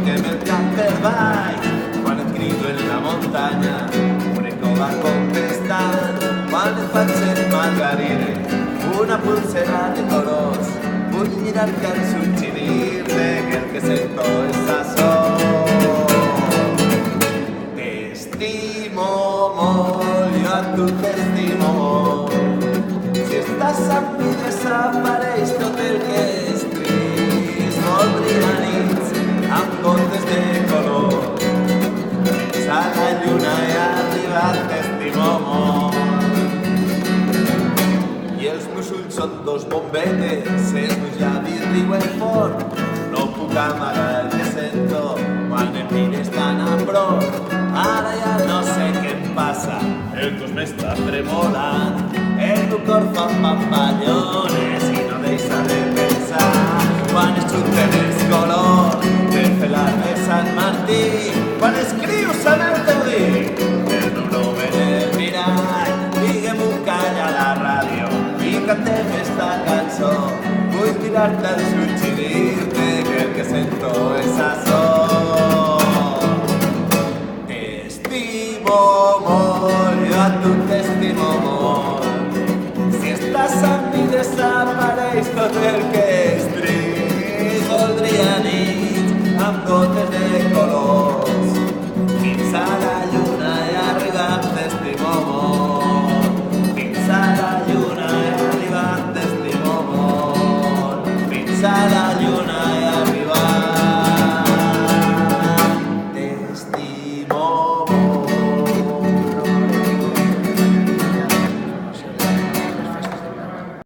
toquem el cap per baix. Quan et crido en la muntanya, un eco va contestant. Quan et faig el margarine, una pulsera de colors. Vull mirar-te als ulls i dir-te que el que sento és açò. T'estimo molt, jo a tu t'estimo molt. Si estàs amb mi desapareix tot el que és trist. Voldria nits amb gotes de color. S'ha la lluna i ha arribat, t'estimo molt. I els meus ulls són dos bombetes, els meus llavis riuen fort. No puc amagar el que sento quan em mires tan a prop. Ara ja no sé què em passa, el cos m'està tremolant. El meu cor fa papallones i no deixa de pensar. Quan es junten els colors del felar de Sant Martí, quan escrius en el teu dit el meu nom en el mirall. Digue'm-ho calla a la ràdio i cantem esta cançó. Vull mirar-te als ulls i dir-te que el que sento és açò. T'estimo molt, jo a tu t'estimo molt. Si estàs amb mi desapareix tot el que és trist. Voldria nits amb gotes